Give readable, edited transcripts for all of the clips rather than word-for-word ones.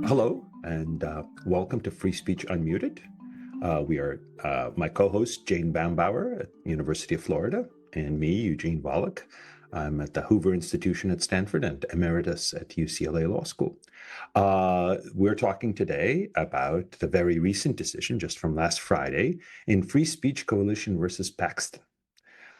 Hello, and welcome to Free Speech Unmuted. We are my co-host Jane Baumbauer at the University of Florida, and me, Eugene Wallach. I'm at the Hoover Institution at Stanford and emeritus at UCLA Law School. We're talking today about the very recent decision, just from last Friday, in Free Speech Coalition versus Paxton,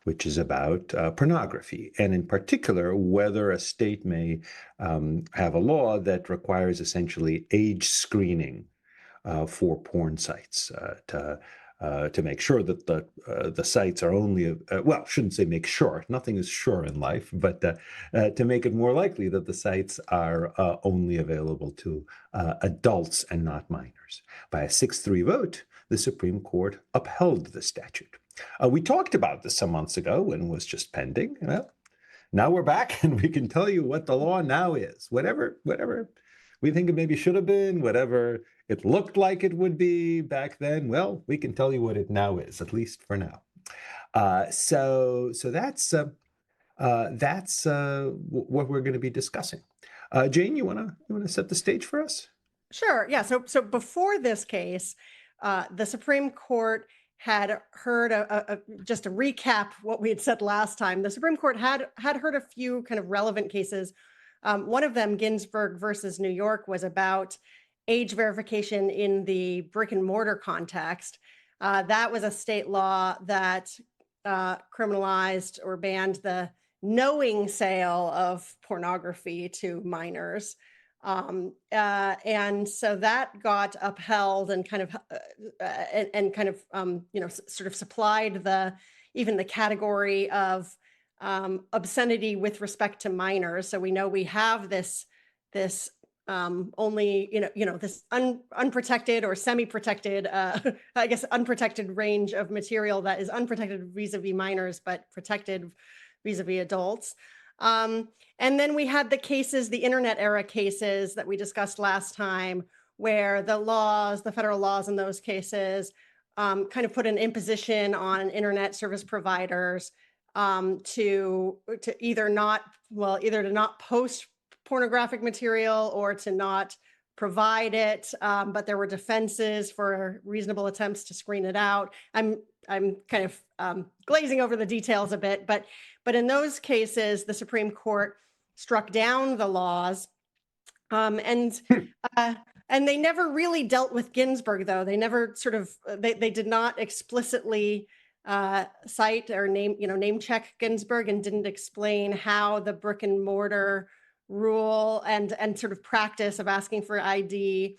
which is about pornography, and in particular, whether a state may have a law that requires essentially age screening for porn sites to make sure that the sites are only, shouldn't say make sure, nothing is sure in life, but to make it more likely that the sites are only available to adults and not minors. By a 6-3 vote, the Supreme Court upheld the statute. We talked about this some months ago when it was just pending. Well, now we're back and we can tell you what the law now is. Whatever we think it maybe should have been, whatever it looked like it would be back then, well, we can tell you what it now is, at least for now. So that's what we're going to be discussing. Jane, you wanna set the stage for us? Sure. Yeah. So before this case, the Supreme Court had heard just to recap what we had said last time. The Supreme Court had heard a few kind of relevant cases. One of them, Ginsburg versus New York, was about age verification in the brick and mortar context. That was a state law that criminalized or banned the knowing sale of pornography to minors. And so that got upheld and kind of sort of supplied even the category of obscenity with respect to minors. So we know we have this only this unprotected or semi-protected, I guess unprotected range of material that is unprotected vis-a-vis minors, but protected vis-a-vis adults. And then we had the cases, the internet era cases that we discussed last time, where the federal laws in those cases kind of put an imposition on internet service providers to either to not post pornographic material or to not provide it, but there were defenses for reasonable attempts to screen it out. I'm kind of glazing over the details a bit, but in those cases, the Supreme Court struck down the laws, and they never really dealt with Ginsburg, though. They never they did not explicitly cite or name check Ginsburg, and didn't explain how the brick and mortar rule and sort of practice of asking for ID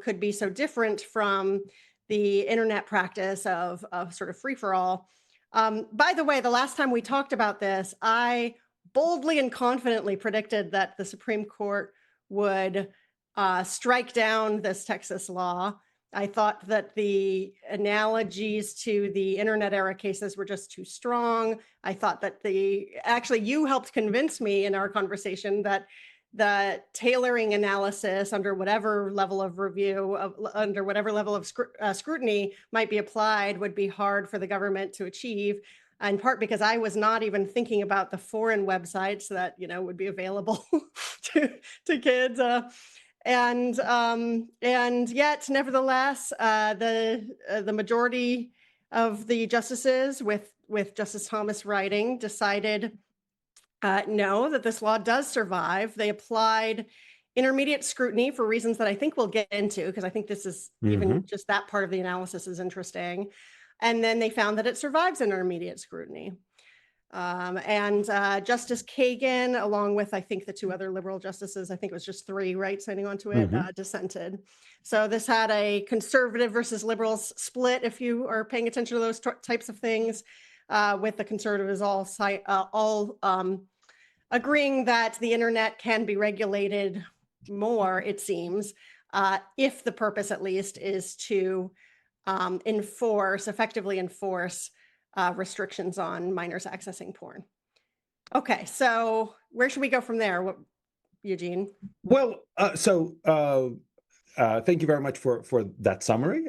could be so different from the internet practice of sort of free for all. By the way, the last time we talked about this, I boldly and confidently predicted that the Supreme Court would strike down this Texas law. I thought that the analogies to the internet era cases were just too strong. I thought that you helped convince me in our conversation that the tailoring analysis under whatever level of review, under whatever level of scrutiny might be applied, would be hard for the government to achieve, in part because I was not even thinking about the foreign websites that would be available to kids. And yet, nevertheless, the majority of the justices, with Justice Thomas writing, decided no, that this law does survive. They applied intermediate scrutiny for reasons that I think we'll get into, because I think this is even just that part of the analysis is interesting. And then they found that it survives intermediate scrutiny. And Justice Kagan, along with, I think, the two other liberal justices, I think it was just three, right, signing on to it, dissented. So this had a conservative versus liberals split, if you are paying attention to those types of things, with the conservatives all agreeing that the internet can be regulated more, it seems, if the purpose, at least, is to effectively enforce restrictions on minors accessing porn. Okay, so where should we go from there, Eugene? Well, thank you very much for that summary.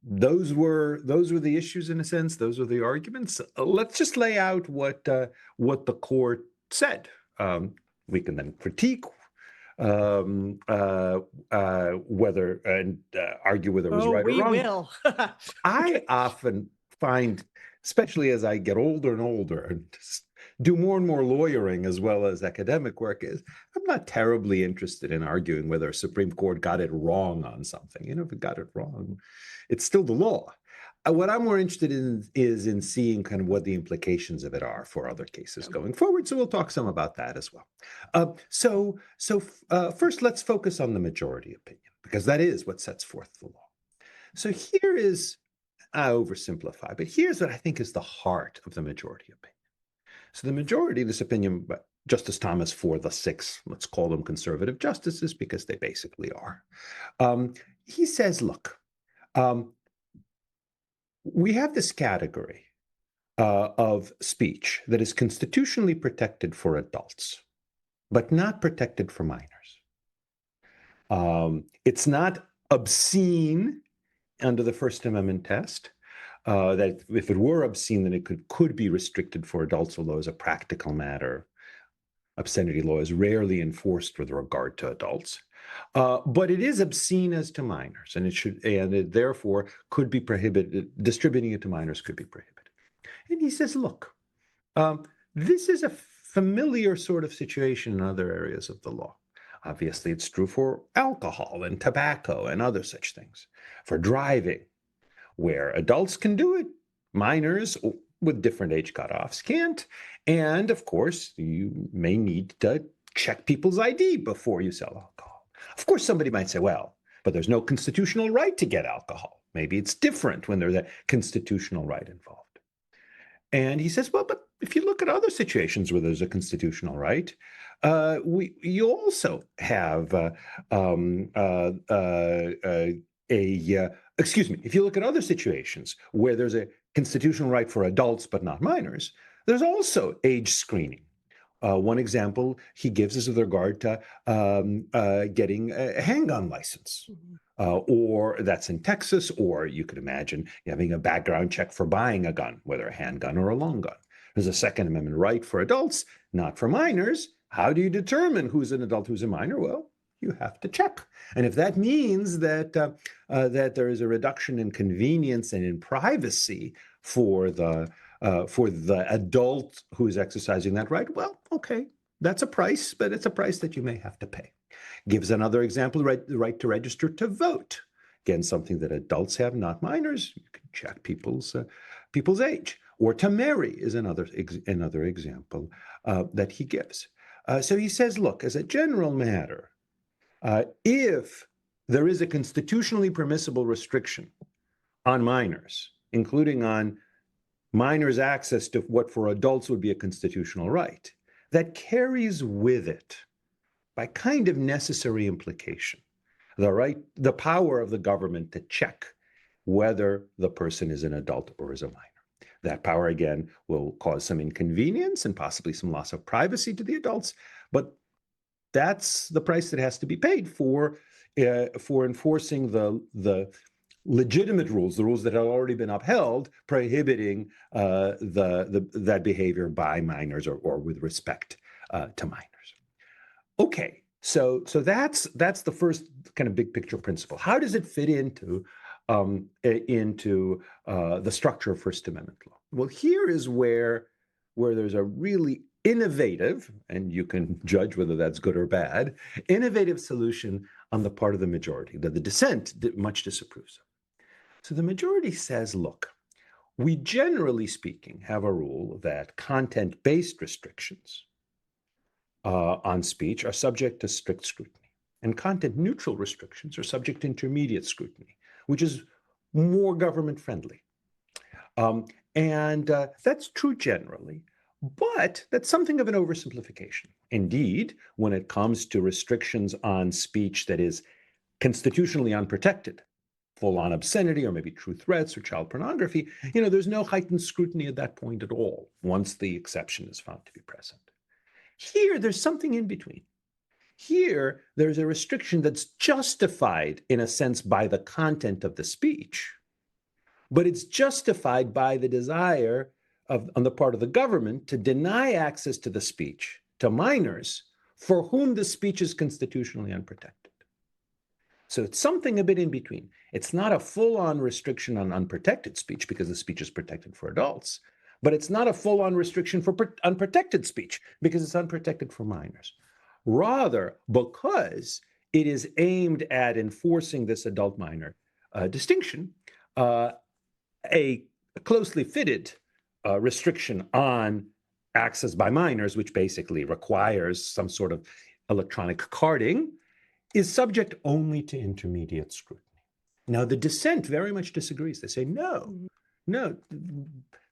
Those were the issues, in a sense. Those were the arguments. Let's just lay out what the court said. We can then critique whether and argue whether it was Oh, right or we wrong. will. I often find, especially as I get older and older, and do more and more lawyering as well as academic work, is I'm not terribly interested in arguing whether a Supreme Court got it wrong on something. You know, if it got it wrong, it's still the law. What I'm more interested in is in seeing kind of what the implications of it are for other cases going forward. So we'll talk some about that as well. First, let's focus on the majority opinion, because that is what sets forth the law. So here is, I oversimplify, but here's what I think is the heart of the majority opinion. So the majority, this opinion, Justice Thomas for the six, let's call them conservative justices because they basically are. He says, look, we have this category of speech that is constitutionally protected for adults, but not protected for minors. It's not obscene under the First Amendment test. That if it were obscene, then it could be restricted for adults, although as a practical matter, obscenity law is rarely enforced with regard to adults. But it is obscene as to minors, and it therefore could be prohibited. Distributing it to minors could be prohibited. And he says, look, this is a familiar sort of situation in other areas of the law. Obviously, it's true for alcohol and tobacco and other such things, for driving, where adults can do it, minors with different age cutoffs can't. And of course, you may need to check people's ID before you sell alcohol. Of course, somebody might say, well, but there's no constitutional right to get alcohol. Maybe it's different when there's a constitutional right involved. And he says, well, but if you look at other situations where there's a constitutional right, you also have if you look at other situations where there's a constitutional right for adults but not minors, there's also age screening. One example he gives is with regard to getting a handgun license. Or that's in Texas, or you could imagine having a background check for buying a gun, whether a handgun or a long gun. There's a Second Amendment right for adults, not for minors. How do you determine who's an adult, who's a minor? Well, you have to check. And if that means that there is a reduction in convenience and in privacy for the adult who is exercising that right, well, okay, that's a price, but it's a price that you may have to pay. Gives another example, the right to register to vote. Again, something that adults have, not minors. You can check people's age. Or to marry is another example that he gives. So he says, look, as a general matter, if there is a constitutionally permissible restriction on minors, including on minors' access to what for adults would be a constitutional right, that carries with it, by kind of necessary implication, the power of the government to check whether the person is an adult or is a minor. That power, again, will cause some inconvenience and possibly some loss of privacy to the adults, but that's the price that has to be paid for enforcing the legitimate rules, the rules that have already been upheld, prohibiting that behavior by minors or with respect to minors. Okay, so that's the first kind of big picture principle. How does it fit into the structure of First Amendment law? Well, here is where there's a really innovative, and you can judge whether that's good or bad, innovative solution on the part of the majority that the dissent much disapproves of. So the majority says, look, we generally speaking have a rule that content-based restrictions on speech are subject to strict scrutiny, and content-neutral restrictions are subject to intermediate scrutiny, which is more government-friendly. And that's true generally, but that's something of an oversimplification. Indeed, when it comes to restrictions on speech that is constitutionally unprotected, full-on obscenity or maybe true threats or child pornography, there's no heightened scrutiny at that point at all, once the exception is found to be present. Here, there's something in between. Here, there's a restriction that's justified, in a sense, by the content of the speech, but it's justified by the desire on the part of the government to deny access to the speech to minors for whom the speech is constitutionally unprotected. So it's something a bit in between. It's not a full-on restriction on unprotected speech because the speech is protected for adults, but it's not a full-on restriction for unprotected speech because it's unprotected for minors. Rather, because it is aimed at enforcing this adult-minor distinction, a closely fitted restriction on access by minors, which basically requires some sort of electronic carding, is subject only to intermediate scrutiny. Now, the dissent very much disagrees. They say, no, it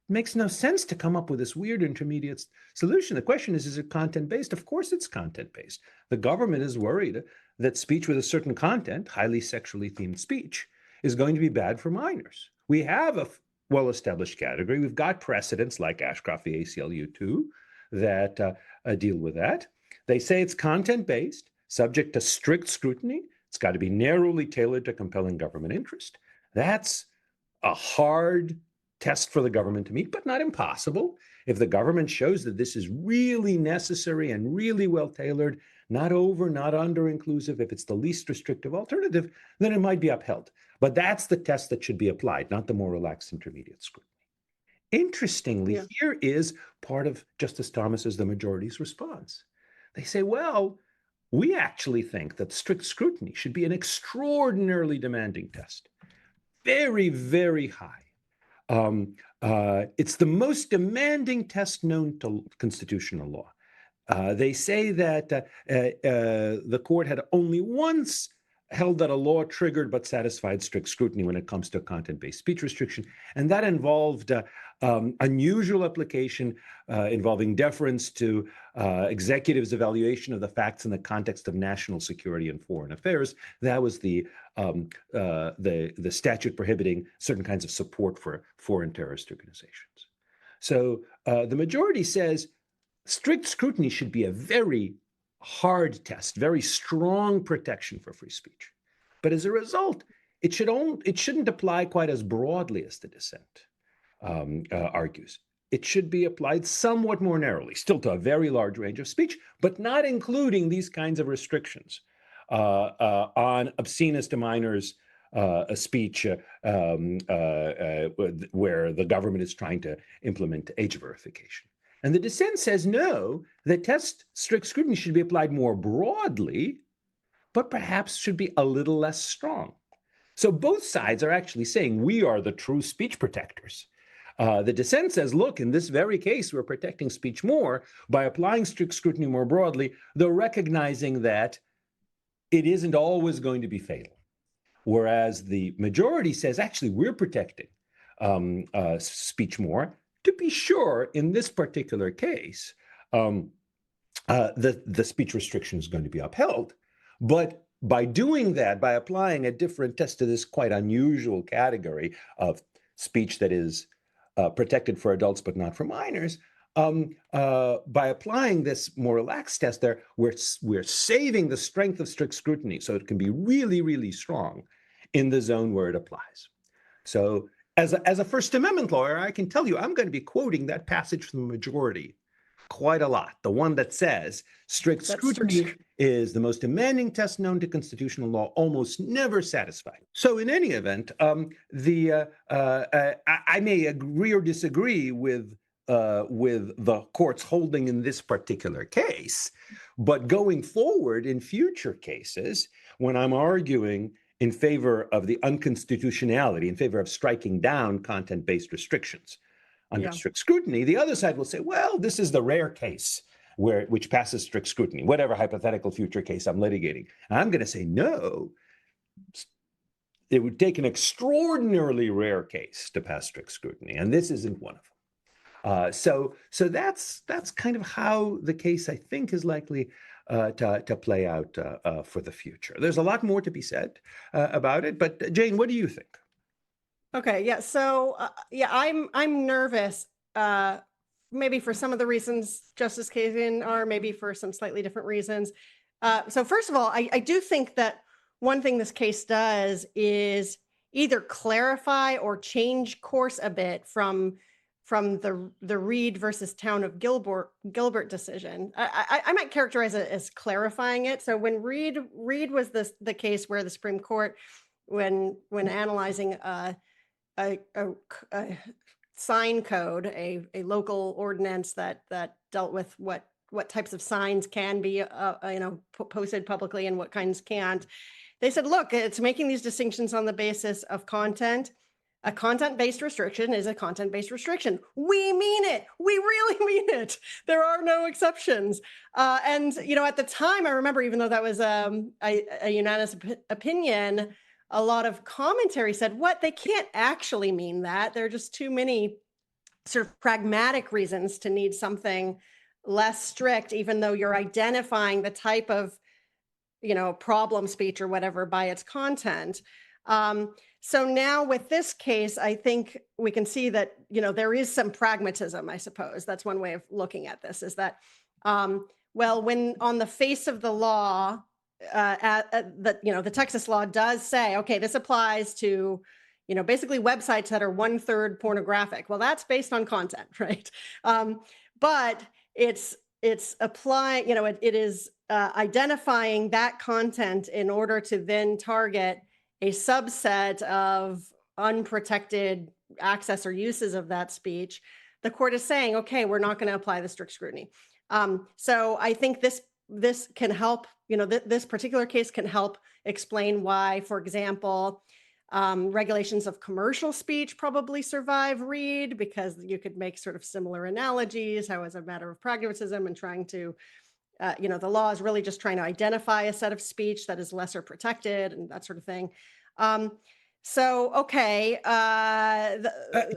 makes no sense to come up with this weird intermediate solution. The question is it content-based? Of course it's content-based. The government is worried that speech with a certain content, highly sexually themed speech, is going to be bad for minors. We have a well-established category. We've got precedents like Ashcroft v. ACLU2 that deal with that. They say it's content-based, subject to strict scrutiny. It's got to be narrowly tailored to compelling government interest. That's a hard test for the government to meet, but not impossible. If the government shows that this is really necessary and really well tailored, not over, not under inclusive, if it's the least restrictive alternative, then it might be upheld. But that's the test that should be applied, not the more relaxed intermediate scrutiny. Interestingly, here is part of Justice Thomas's, the majority's response. They say, well, we actually think that strict scrutiny should be an extraordinarily demanding test. Very, very high. It's the most demanding test known to constitutional law. They say that the court had only once held that a law triggered but satisfied strict scrutiny when it comes to content-based speech restriction, and that involved unusual application involving deference to executives' evaluation of the facts in the context of national security and foreign affairs. That was the statute prohibiting certain kinds of support for foreign terrorist organizations. So the majority says strict scrutiny should be a very hard test, very strong protection for free speech. But as a result, it shouldn't apply quite as broadly as the dissent argues. It should be applied somewhat more narrowly, still to a very large range of speech, but not including these kinds of restrictions on obscenest to minors a speech where the government is trying to implement age verification. And the dissent says, no, the test strict scrutiny should be applied more broadly, but perhaps should be a little less strong. So both sides are actually saying we are the true speech protectors. The dissent says, look, in this very case, we're protecting speech more by applying strict scrutiny more broadly, though recognizing that it isn't always going to be fatal. Whereas the majority says, actually, we're protecting speech more. To be sure, in this particular case, the speech restriction is going to be upheld. But by doing that, by applying a different test to this quite unusual category of speech that is protected for adults but not for minors, by applying this more relaxed test there, we're saving the strength of strict scrutiny so it can be really, really strong in the zone where it applies. So as a First Amendment lawyer, I can tell you I'm going to be quoting that passage from the majority quite a lot. The one that says strict scrutiny is the most demanding test known to constitutional law, almost never satisfied. So in any event, I may agree or disagree with the court's holding in this particular case, but going forward in future cases, when I'm arguing in favor of the unconstitutionality, in favor of striking down content-based restrictions under strict scrutiny, the other side will say, well, this is the rare case which passes strict scrutiny, whatever hypothetical future case I'm litigating. And I'm going to say, no, it would take an extraordinarily rare case to pass strict scrutiny, and this isn't one of them. So that's kind of how the case, I think, is likely to play out for the future. There's a lot more to be said about it, but Jane, what do you think? Okay, yeah. So I'm nervous. Maybe for some of the reasons Justice Kagan are, maybe for some slightly different reasons. So first of all, I do think that one thing this case does is either clarify or change course a bit from from the Reed versus Town of Gilbert decision. I might characterize it as clarifying it. So when Reed was the case where the Supreme Court, when analyzing a sign code, a local ordinance that dealt with what types of signs can be posted publicly and what kinds can't, they said, look, it's making these distinctions on the basis of content. A content-based restriction is a content-based restriction. We mean it. We really mean it. There are no exceptions. And at the time, I remember, even though that was a unanimous opinion, a lot of commentary said, what? They can't actually mean that. There are just too many sort of pragmatic reasons to need something less strict, even though you're identifying the type of problem speech or whatever by its content. So now with this case, I think we can see that, there is some pragmatism, I suppose. That's one way of looking at this, is that, when on the face of the law, the Texas law does say, okay, this applies to, basically websites that are 1/3 pornographic. Well, that's based on content, right? But it's applying, it is identifying that content in order to then target a subset of unprotected access or uses of that speech. The court is saying, okay, we're not going to apply the strict scrutiny. So I think this can help, this particular case can help explain why, for example, regulations of commercial speech probably survive Reed, because you could make sort of similar analogies, how as a matter of pragmatism and trying to, the law is really just trying to identify a set of speech that is lesser protected and that sort of thing. So, okay.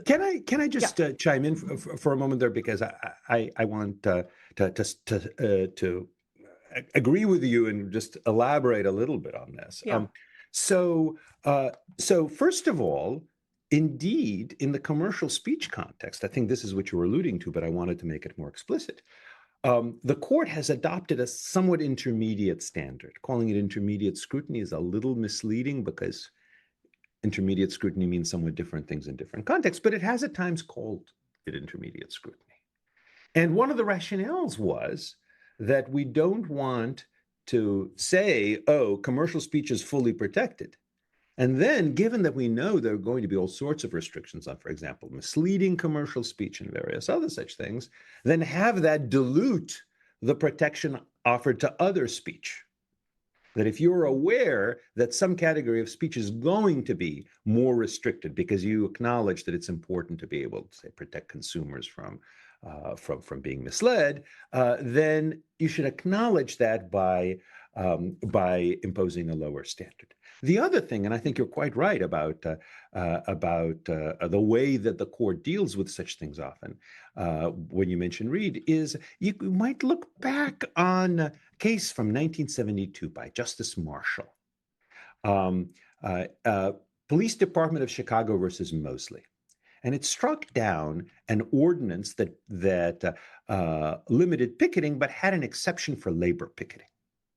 Can I just chime in for a moment there, because I want to agree with you and just elaborate a little bit on this. Yeah. So first of all, indeed, in the commercial speech context, I think this is what you were alluding to, but I wanted to make it more explicit. The court has adopted a somewhat intermediate standard. Calling it intermediate scrutiny is a little misleading, because intermediate scrutiny means somewhat different things in different contexts, but it has at times called it intermediate scrutiny. And one of the rationales was that we don't want to say, oh, commercial speech is fully protected. And then, given that we know there are going to be all sorts of restrictions on, for example, misleading commercial speech and various other such things, then have that dilute the protection offered to other speech. That if you're aware that some category of speech is going to be more restricted because you acknowledge that it's important to be able to, say, protect consumers from being misled, then you should acknowledge that by imposing a lower standard. The other thing, and I think you're quite right about the way that the court deals with such things often, when you mention Reed, is you might look back on a case from 1972 by Justice Marshall, Police Department of Chicago versus Mosley. And it struck down an ordinance that limited picketing, but had an exception for labor picketing.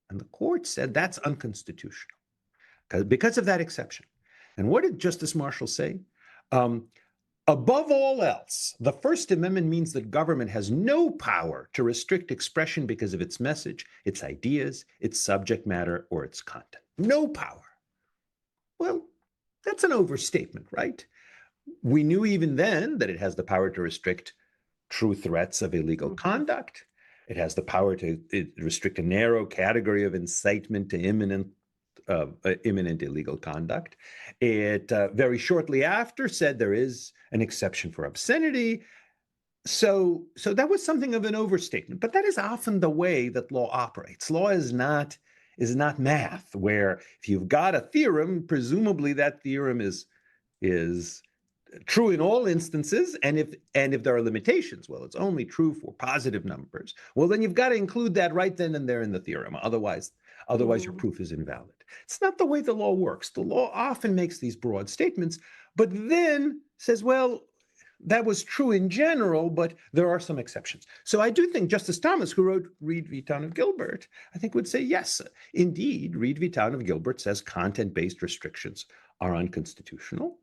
And the court said that's unconstitutional because of that exception. And what did Justice Marshall say? Above all else, the First Amendment means that government has no power to restrict expression because of its message, its ideas, its subject matter, or its content. No power. Well, that's an overstatement, right? We knew even then that it has the power to restrict true threats of illegal conduct. It has the power to restrict a narrow category of incitement to imminent illegal conduct. It very shortly after said there is an exception for obscenity. So that was something of an overstatement, but that is often the way that law operates. Law is not math, where if you've got a theorem, presumably that theorem is true in all instances, and if there are limitations, well, it's only true for positive numbers. Well, then you've got to include that right then and there in the theorem. Otherwise your proof is invalid. It's not the way the law works. The law often makes these broad statements, but then says, well, that was true in general, but there are some exceptions. So I do think Justice Thomas, who wrote Reed v. Town of Gilbert, I think would say, yes, indeed, Reed v. Town of Gilbert says content-based restrictions are unconstitutional.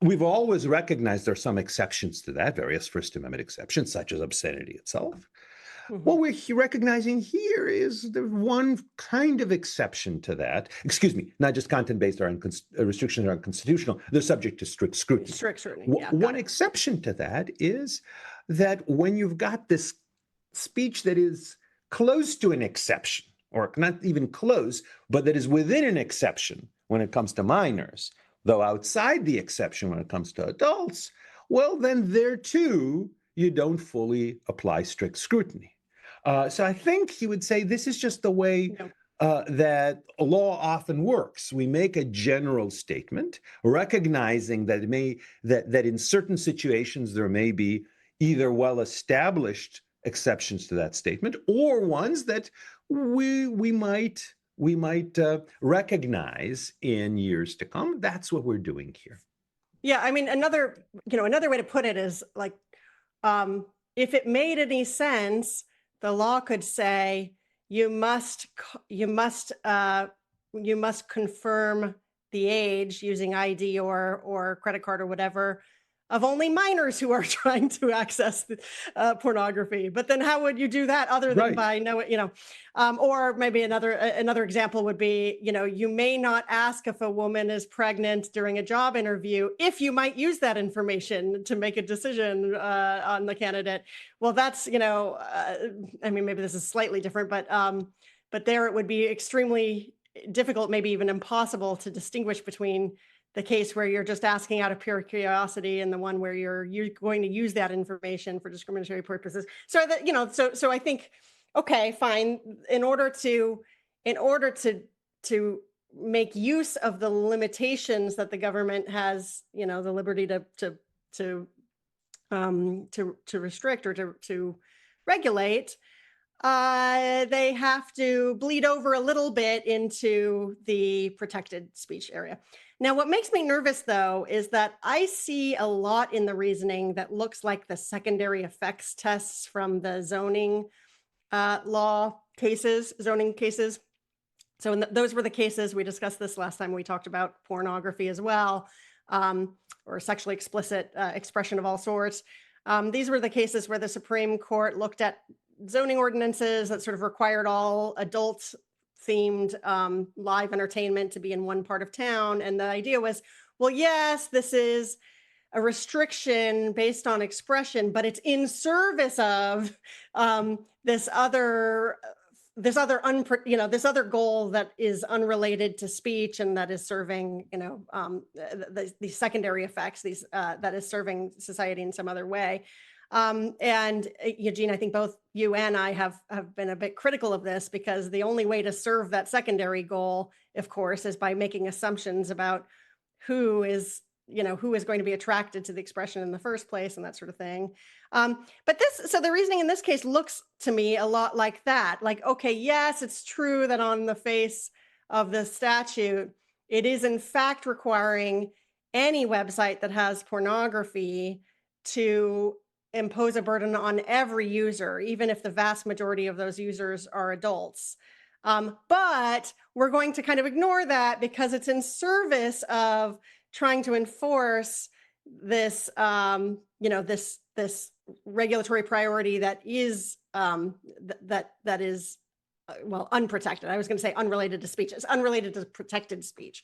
we've always recognized there are some exceptions to that, various First Amendment exceptions, such as obscenity itself. What we're recognizing here is the one kind of exception to that. Excuse me, not just content-based or restrictions are unconstitutional. They're subject to strict scrutiny. Strict scrutiny. Yeah, One exception to that is that when you've got this speech that is close to an exception, or not even close, but that is within an exception when it comes to minors, though outside the exception when it comes to adults, well, then there too, you don't fully apply strict scrutiny. So I think he would say this is just the way that law often works. We make a general statement, recognizing that that in certain situations there may be either well-established exceptions to that statement or ones that we might recognize in years to come. That's what we're doing here. Yeah, I mean, another way to put it is like, if it made any sense, the law could say you must confirm the age using ID or credit card or whatever of only minors who are trying to access pornography. But then how would you do that other than by or maybe another example would be, you may not ask if a woman is pregnant during a job interview, if you might use that information to make a decision on the candidate. Well, that's, I mean, maybe this is slightly different, but there it would be extremely difficult, maybe even impossible to distinguish between the case where you're just asking out of pure curiosity and the one where you're going to use that information for discriminatory purposes. So that, so I think, okay, fine. In order to make use of the limitations that the government has, the liberty to restrict or to regulate, they have to bleed over a little bit into the protected speech area. Now, what makes me nervous, though, is that I see a lot in the reasoning that looks like the secondary effects tests from the zoning zoning cases. So those were the cases, we discussed this last time we talked about pornography as well, or sexually explicit expression of all sorts. These were the cases where the Supreme Court looked at zoning ordinances that sort of required all adult themed live entertainment to be in one part of town. And the idea was, well, yes, this is a restriction based on expression, but it's in service of this other goal that is unrelated to speech and that is serving, these secondary effects, that is serving society in some other way. And Eugene, I think both you and I have been a bit critical of this because the only way to serve that secondary goal, of course, is by making assumptions about who is going to be attracted to the expression in the first place and that sort of thing. So the reasoning in this case looks to me a lot like that. Like, okay, yes, it's true that on the face of the statute, it is in fact requiring any website that has pornography to impose a burden on every user, even if the vast majority of those users are adults. But we're going to kind of ignore that because it's in service of trying to enforce this, this regulatory priority that is that is unprotected. I was going to say unrelated to speech. It's unrelated to protected speech.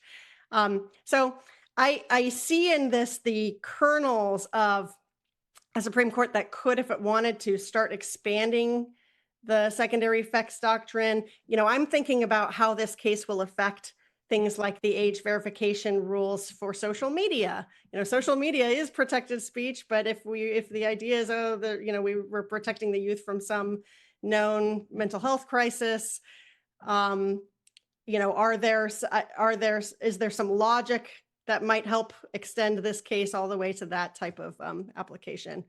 So I see in this the kernels of a Supreme Court that could, if it wanted to, start expanding the secondary effects doctrine. I'm thinking about how this case will affect things like the age verification rules for social media. Social media is protected speech, but if the idea is, we're protecting the youth from some known mental health crisis, is there some logic that might help extend this case all the way to that type of application?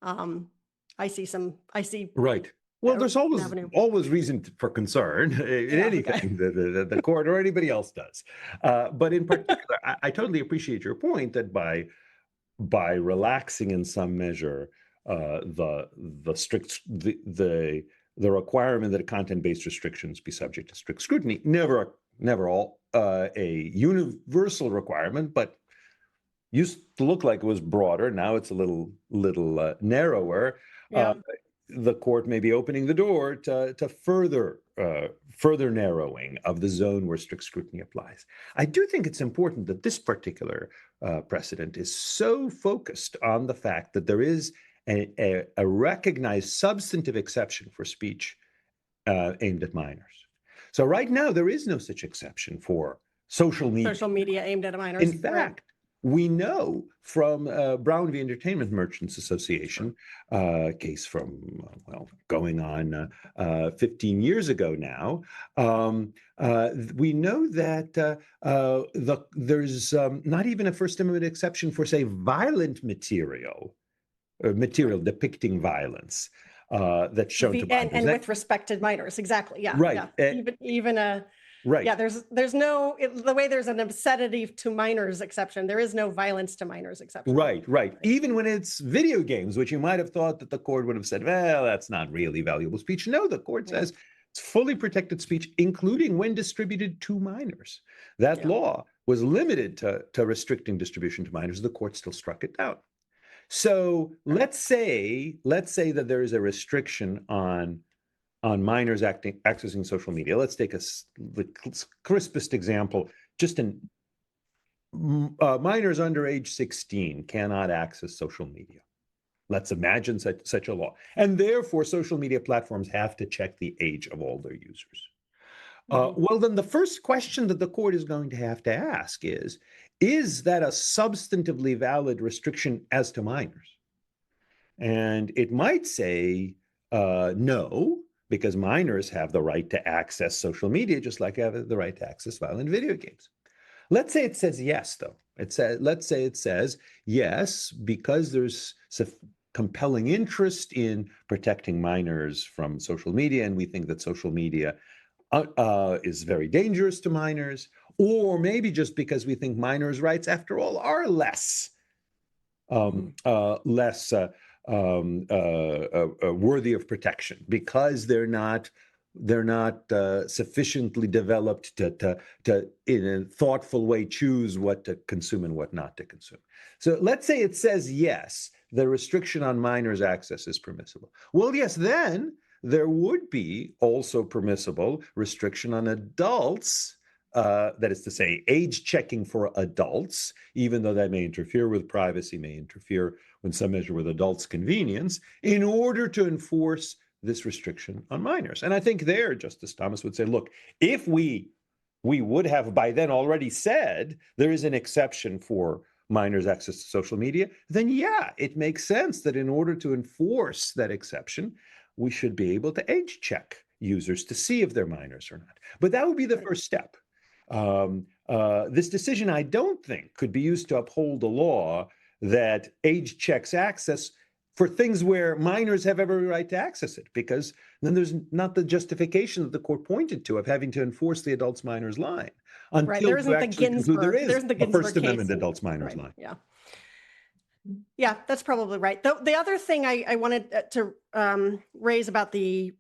I see. Right. Well, there's always reason for concern in anything that the court or anybody else does. But in particular, I totally appreciate your point that by relaxing in some measure the requirement that content-based restrictions be subject to strict scrutiny, never all a universal requirement, but used to look like it was broader. Now it's a little narrower. Yeah. The court may be opening the door to further narrowing of the zone where strict scrutiny applies. I do think it's important that this particular precedent is so focused on the fact that there is a recognized substantive exception for speech aimed at minors. So right now, there is no such exception for social media. Social media aimed at minors. In fact, we know from Brown v. Entertainment Merchants Association, case from, going on 15 years ago now, we know that there's not even a First Amendment exception for, say, violent material depicting violence that's shown to minors. And with respect to minors, exactly, yeah. Right. Yeah. Even a... Right. Yeah, there's no, the way there's an obscenity to minors exception, there is no violence to minors exception. Right. Even when it's video games, which you might have thought that the court would have said, well, that's not really valuable speech. No, the court says it's fully protected speech, including when distributed to minors. That law was limited to restricting distribution to minors. The court still struck it down. So let's say that there is a restriction on minors accessing social media. Let's take the crispest example. Minors under age 16 cannot access social media. Let's imagine such a law. And therefore, social media platforms have to check the age of all their users. Well, then the first question that the court is going to have to ask is that a substantively valid restriction as to minors? And it might say no, because minors have the right to access social media, just like they have the right to access violent video games. Let's say it says yes, though. Let's say it says yes, because there's compelling interest in protecting minors from social media, and we think that social media is very dangerous to minors, or maybe just because we think minors' rights, after all, are less worthy of protection because they're not sufficiently developed to in a thoughtful way choose what to consume and what not to consume. So let's say it says yes, the restriction on minors' access is permissible. Well, yes, then there would be also permissible restriction on adults. That is to say, age checking for adults, even though that may interfere with privacy, may interfere in some measure with adults' convenience, in order to enforce this restriction on minors. And I think there, Justice Thomas would say, look, if we would have by then already said there is an exception for minors' access to social media, then yeah, it makes sense that in order to enforce that exception, we should be able to age check users to see if they're minors or not. But that would be the first step. This decision, I don't think, could be used to uphold a law that age checks access for things where minors have every right to access it, because then there's not the justification that the court pointed to of having to enforce the adults minors line until there isn't the Ginsburg, there is the a First Amendment adults minors line. Yeah, that's probably right. The other thing I wanted to raise about the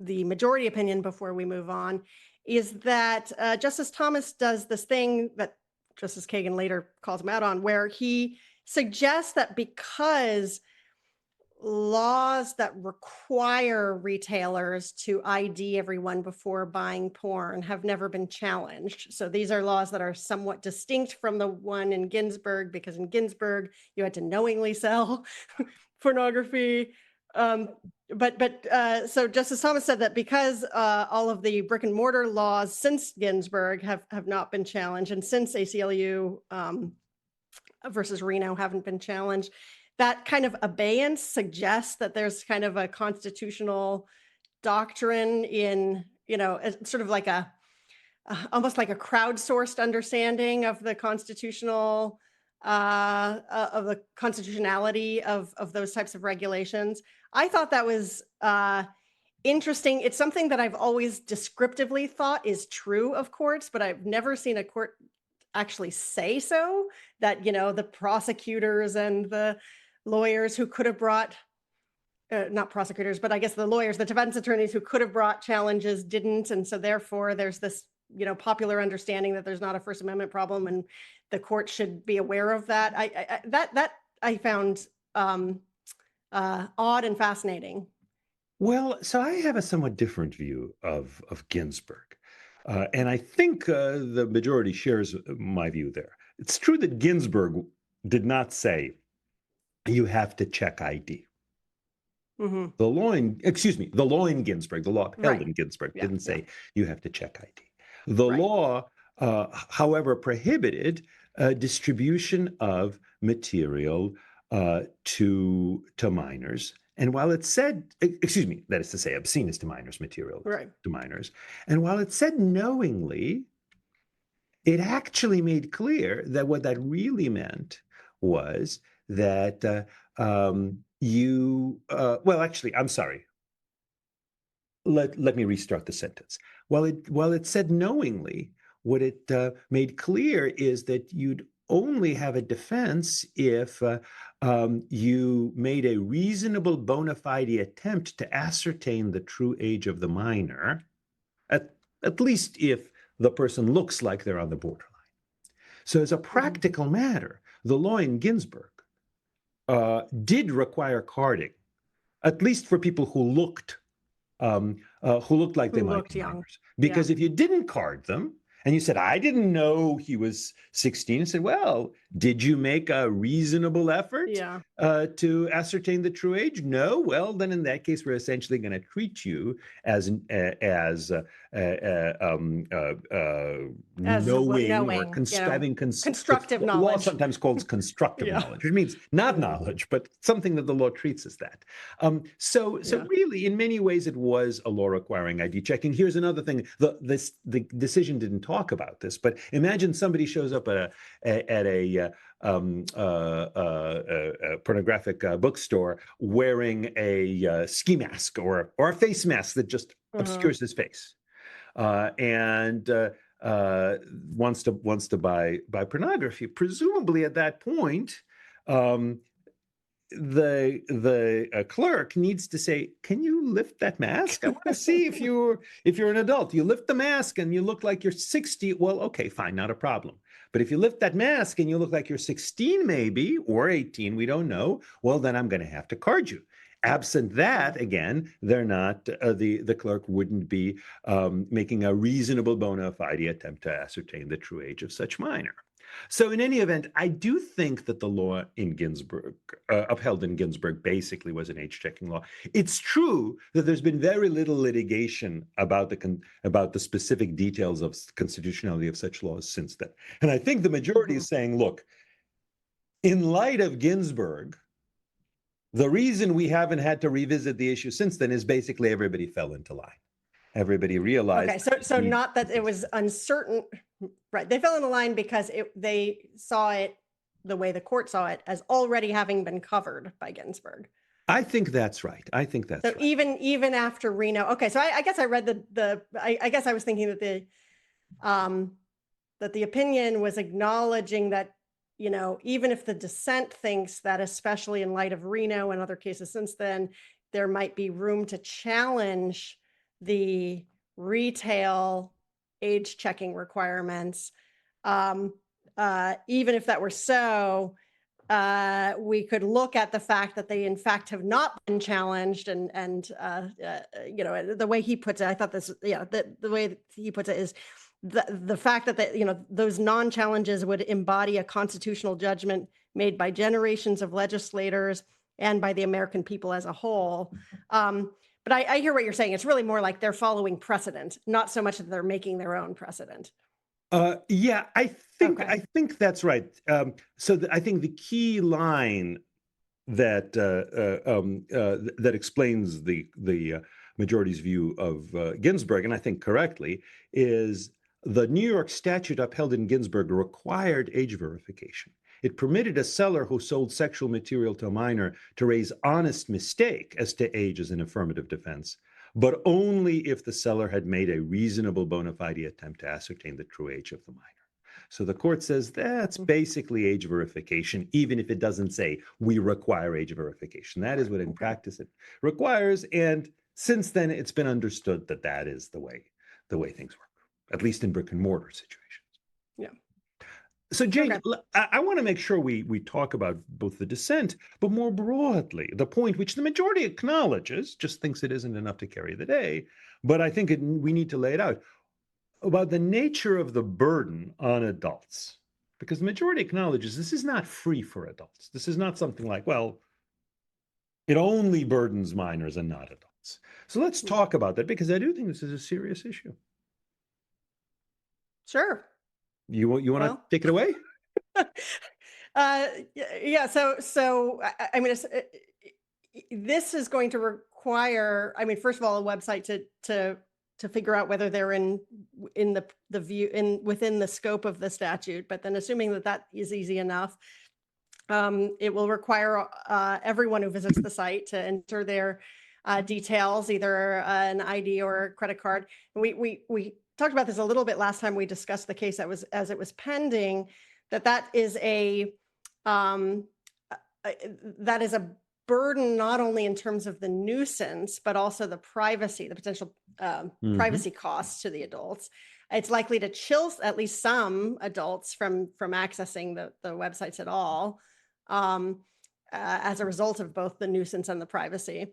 majority opinion before we move on is that Justice Thomas does this thing that Justice Kagan later calls him out on, where he suggests that because laws that require retailers to ID everyone before buying porn have never been challenged. So these are laws that are somewhat distinct from the one in Ginsburg, because in Ginsburg, you had to knowingly sell pornography. So Justice Thomas said that because all of the brick and mortar laws since Ginsburg have not been challenged, and since ACLU versus Reno haven't been challenged, that kind of abeyance suggests that there's kind of a constitutional doctrine in, sort of like almost like a crowdsourced understanding of the constitutional of the constitutionality of those types of regulations. I thought that was interesting. It's something that I've always descriptively thought is true of courts, but I've never seen a court actually say so, that, the prosecutors and the lawyers who could have brought, not prosecutors, but I guess the lawyers, the defense attorneys who could have brought challenges didn't. And so therefore there's this popular understanding that there's not a First Amendment problem and the court should be aware of that. That I found odd and fascinating. Well, so I have a somewhat different view of Ginsburg. And I think the majority shares my view there. It's true that Ginsburg did not say you have to check ID. Hmm. The law in Ginsburg, the law upheld Right. in Ginsburg Yeah. didn't say you have to check ID. The Right. law, however, prohibited distribution of material to minors. And while it said, that is to say, obscene to minors, material Right. to minors. And while it said knowingly, it actually made clear that what that really meant was that I'm sorry. Let me restart the sentence. While it said knowingly, what it made clear is that you'd only have a defense if you made a reasonable bona fide attempt to ascertain the true age of the minor, at least if the person looks like they're on the borderline. So as a practical matter, the law in Ginsburg did require carding, at least for people who looked like they Who might looked be young. minors. Yeah. Because if you didn't card them and you said, I didn't know he was 16, I said, well, did you make a reasonable effort Yeah. to ascertain the true age? No. Well, then in that case, we're essentially going to treat you as knowing or Knowing, having constructive what law knowledge. sometimes calls constructive Yeah. knowledge, which means not Yeah. knowledge, but something that the law treats as that. So Yeah. really, in many ways, it was a law requiring ID checking. Here's another thing: the decision didn't talk about this, but imagine somebody shows up at a pornographic bookstore wearing a ski mask or a face mask that just obscures his face, and wants to buy pornography. Presumably, at that point, the clerk needs to say, "Can you lift that mask? I want to see if you're an adult. You lift the mask and you look like you're 60. Well, okay, fine, not a problem. But if you lift that mask and you look like you're 16, maybe, or 18, we don't know. Well, then I'm going to have to card you." Absent that, again, they're not the clerk wouldn't be making a reasonable bona fide attempt to ascertain the true age of such minor. So in any event, I do think that the law in Ginsburg, upheld in Ginsburg, basically was an age-checking law. It's true that there's been very little litigation about the specific details of constitutionality of such laws since then. And I think the majority is saying, look, in light of Ginsburg, the reason we haven't had to revisit the issue since then is basically everybody fell into line. Everybody realized. Okay, so not that it was uncertain, right? They fell in the line because they saw it the way the court saw it as already having been covered by Ginsburg. I think that's right. So right. even after Reno, okay. So I guess I read I guess I was thinking that the opinion was acknowledging that, even if the dissent thinks that, especially in light of Reno and other cases since then, there might be room to challenge the retail age checking requirements. Even if that were so, we could look at the fact that they in fact have not been challenged, and the way he puts it, I thought this, the way he puts it is the fact that those non-challenges would embody a constitutional judgment made by generations of legislators and by the American people as a whole. But I hear what you're saying. It's really more like they're following precedent, not so much that they're making their own precedent. Yeah, I think Okay. that's right. I think the key line that that explains the majority's view of Ginsburg, and I think correctly, is the New York statute upheld in Ginsburg required age verification. It permitted a seller who sold sexual material to a minor to raise honest mistake as to age as an affirmative defense, but only if the seller had made a reasonable bona fide attempt to ascertain the true age of the minor. So the court says that's basically age verification, even if it doesn't say we require age verification. That is what in practice it requires. And since then, it's been understood that that is the way things work. at least in brick and mortar situations. Yeah. So, Jane, Okay. I want to make sure we talk about both the dissent, but more broadly, the point which the majority acknowledges, just thinks it isn't enough to carry the day. But I think we need to lay it out about the nature of the burden on adults. Because the majority acknowledges this is not free for adults. This is not something like, well, it only burdens minors and not adults. So let's talk about that, because I do think this is a serious issue. Sure. You want to take it away? Yeah. So I mean, this is going to require, I mean, first of all, a website to figure out whether they're in the view within the scope of the statute. But then, assuming that is easy enough, it will require everyone who visits the site to enter their details, either an ID or a credit card. And we talked about this a little bit last time we discussed the case as it was pending. That is a burden, not only in terms of the nuisance, but also the potential privacy costs to the adults. It's likely to chill at least some adults from accessing the websites at all, as a result of both the nuisance and the privacy.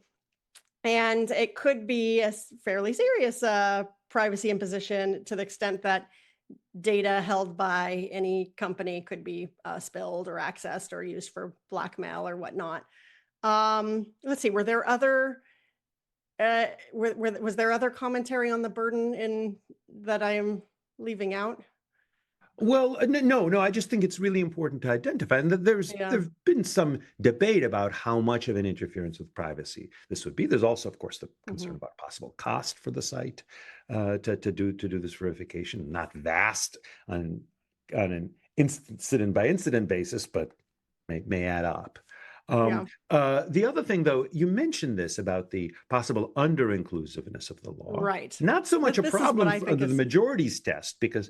And it could be a fairly serious privacy imposition, to the extent that data held by any company could be spilled or accessed or used for blackmail or whatnot. Let's see, were there other was there other commentary on the burden that I am leaving out? Well, no. I just think it's really important to identify, and that there's been some debate about how much of an interference with privacy this would be. There's also, of course, the concern about possible cost for the site to do this verification, not vast on an incident by incident basis, but may add up. The other thing, though, you mentioned this about the possible under-inclusiveness of the law. Right. Not so much a problem under the majority's test, because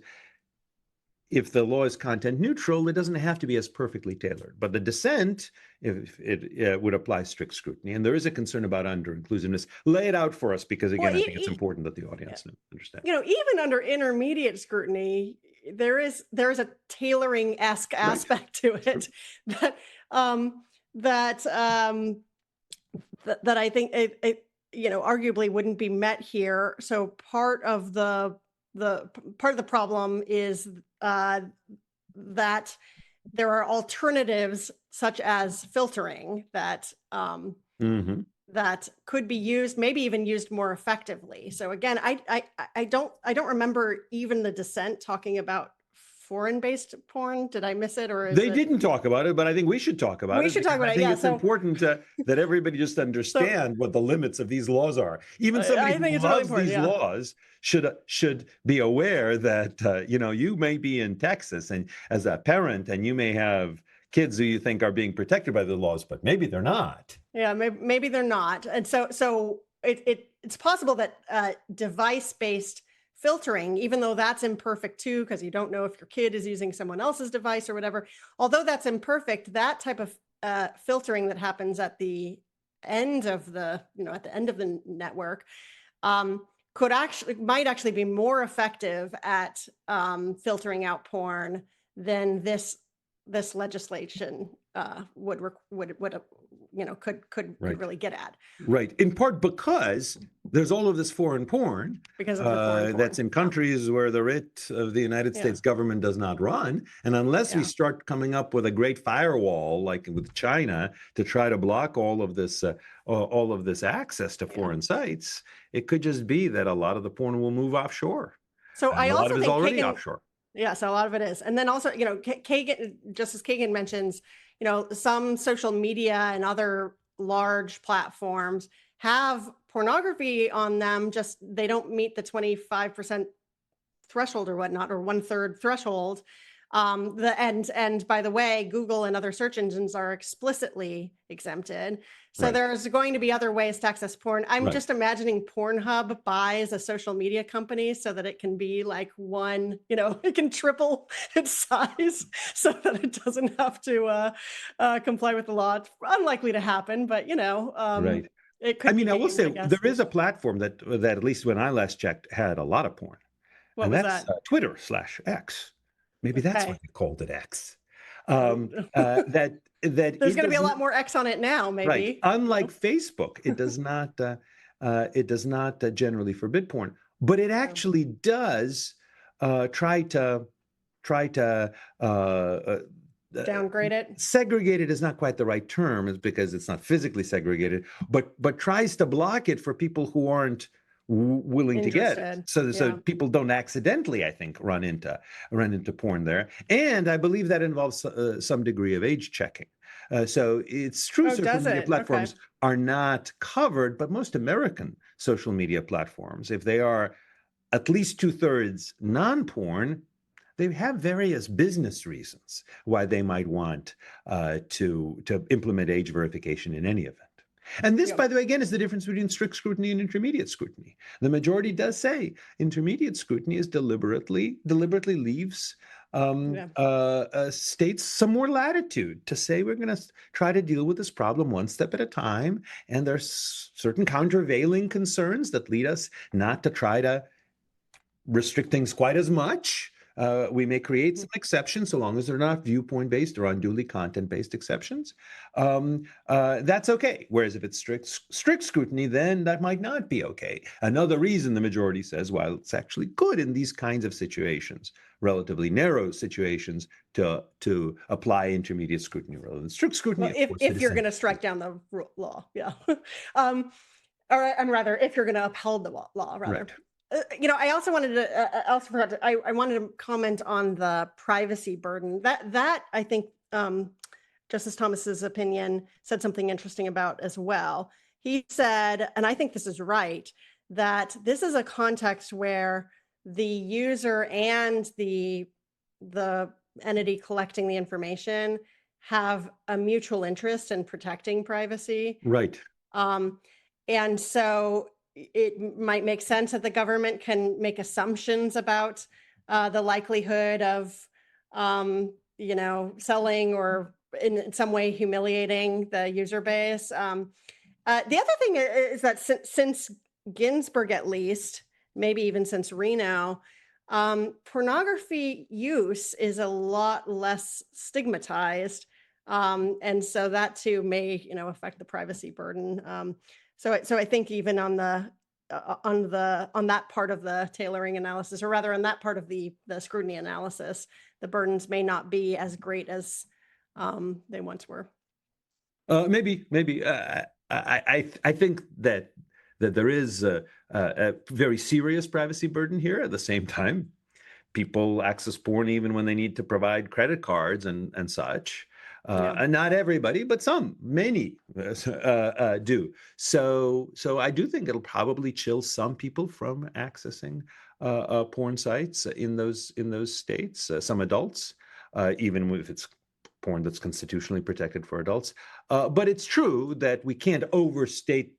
if the law is content neutral, it doesn't have to be as perfectly tailored. But the dissent, if it would apply strict scrutiny. And there is a concern about under-inclusiveness. Lay it out for us, because, again, I think it's important that the audience understand. Even under intermediate scrutiny, there is a tailoring-esque aspect to it that I think it arguably wouldn't be met here. So part of the problem is that there are alternatives, such as filtering, that that could be used, maybe even used more effectively. So again, I don't remember even the dissent talking about foreign-based porn. Did I miss it, or they didn't talk about it? But I think we should talk about it. We should talk about it. I think it's important that everybody just understand what the limits of these laws are. Even somebody who loves these laws should be aware that you may be in Texas and as a parent, and you may have kids who you think are being protected by the laws, but maybe they're not. Yeah, maybe they're not. And so it's possible that device-based filtering, even though that's imperfect too, because you don't know if your kid is using someone else's device or whatever, although that's imperfect, that type of filtering that happens at the end of the network might actually be more effective at filtering out porn than this legislation could really get at. Right. In part because there's all of this foreign porn, because of the foreign porn. That's in countries where the writ of the United States government does not run. And unless we start coming up with a great firewall, like with China, to try to block all of this access to foreign sites, it could just be that a lot of the porn will move offshore. So I also think it's already offshore. Yeah, so a lot of it is. And then also, Justice Kagan mentions, some social media and other large platforms have pornography on them, just they don't meet the 25% threshold or whatnot, or 1/3 threshold. And by the way, Google and other search engines are explicitly exempted. So there's going to be other ways to access porn. I'm just imagining Pornhub buys a social media company so that it can be like it can triple its size so that it doesn't have to comply with the law. It's unlikely to happen, but it could. I will say there is a platform that at least when I last checked had a lot of porn. What and was that's that? Twitter/X. Maybe that's why Okay. they called it X. There's That going it to be a does lot more X on it now, right. maybe. Unlike Facebook, it does not generally forbid porn, but it Yeah. actually does try to try to Downgrade it. segregated is not quite the right term, is because it's not physically segregated, but tries to block it for people who aren't willing to get it. Interested. So Yeah. people don't accidentally, I think, run into porn there. And I believe that involves some degree of age checking. So it's true Oh, social does media it? Okay. platforms are not covered, but most American social media platforms, if they are at least 2/3 non-porn, they have various business reasons why they might want to implement age verification in any event. And this, Yeah. by the way, again, is the difference between strict scrutiny and intermediate scrutiny. The majority does say intermediate scrutiny is deliberately leaves Yeah. states some more latitude to say we're going to try to deal with this problem one step at a time. And there's certain countervailing concerns that lead us not to try to restrict things quite as much. We may create some exceptions so long as they're not viewpoint-based or unduly content-based exceptions. That's okay. Whereas if it's strict scrutiny, then that might not be okay. Another reason the majority says, while it's actually good in these kinds of situations, relatively narrow situations, to apply intermediate scrutiny rather than strict scrutiny. Well, Of course, if you're going to strike down the law, yeah. Or rather, if you're going to uphold the law, rather. Right. I also wanted to, I also forgot to, I wanted to comment on the privacy burden. That I think Justice Thomas's opinion said something interesting about as well. He said, and I think this is right, that this is a context where the user and the entity collecting the information have a mutual interest in protecting privacy. Right. And so it might make sense that the government can make assumptions about the likelihood of, selling or in some way humiliating the user base. The other thing is that since Ginsburg, at least, maybe even since Reno, pornography use is a lot less stigmatized. And so that too may, affect the privacy burden. So I think even on that part of the tailoring analysis, or rather on that part of the scrutiny analysis, the burdens may not be as great as they once were. Maybe. I think that there is a very serious privacy burden here. At the same time, people access porn even when they need to provide credit cards and such. And not everybody, but many do. So I do think it'll probably chill some people from accessing porn sites in those states. Some adults, even if it's porn that's constitutionally protected for adults. But it's true that we shouldn't overstate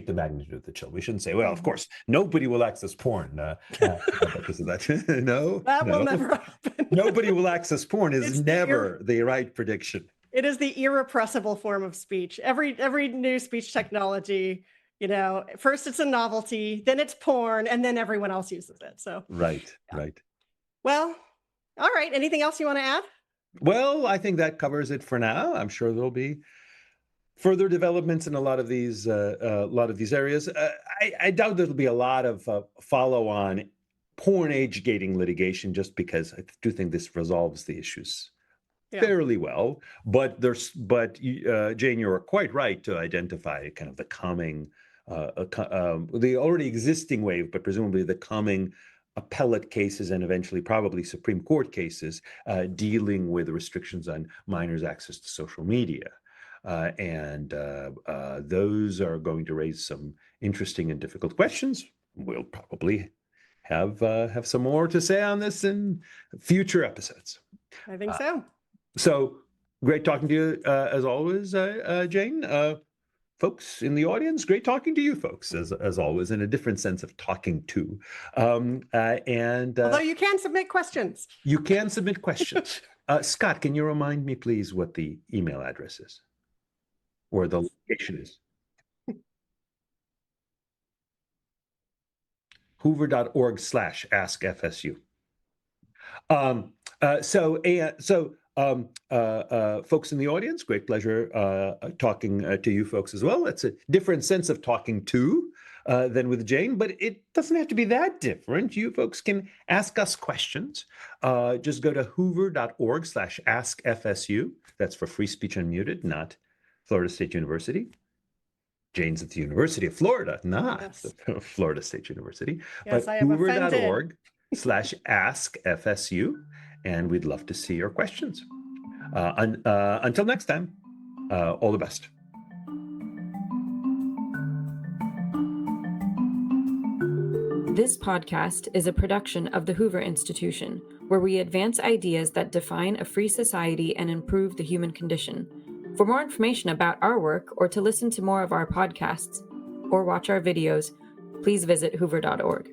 the magnitude of the chill. We shouldn't say, well, of course, nobody will access porn because of that. No, will never happen. Nobody will access porn is It's never the right prediction. It is the irrepressible form of speech. Every new speech technology, first it's a novelty, then it's porn, and then everyone else uses it. So right. Well, all right. Anything else you want to add? Well, I think that covers it for now. I'm sure there'll be further developments in a lot of these areas. I doubt there'll be a lot of follow-on porn age gating litigation, just because I do think this resolves the issues fairly well. But Jane, you're quite right to identify kind of the coming, the already existing wave, but presumably the coming appellate cases and eventually probably Supreme Court cases dealing with restrictions on minors' access to social media. And those are going to raise some interesting and difficult questions. We'll probably have some more to say on this in future episodes. I think so. So great talking to you as always, Jane. Folks in the audience, great talking to you folks as always, in a different sense of talking to. Although you can submit questions. You can submit questions. Scott, can you remind me, please, what the email address is? Or the location is? hoover.org/askfsu. Folks in the audience, great pleasure talking to you folks as well. It's a different sense of talking to than with Jane, but it doesn't have to be that different. You folks can ask us questions. Just go to hoover.org/askfsu. That's for Free Speech Unmuted, not Florida State University. Jane's at the University of Florida, not Florida State University. Yes, but I am offended. hoover.org/askfsu, and we'd love to see your questions. Until next time, all the best. This podcast is a production of the Hoover Institution, where we advance ideas that define a free society and improve the human condition. For more information about our work, or to listen to more of our podcasts, or watch our videos, please visit hoover.org.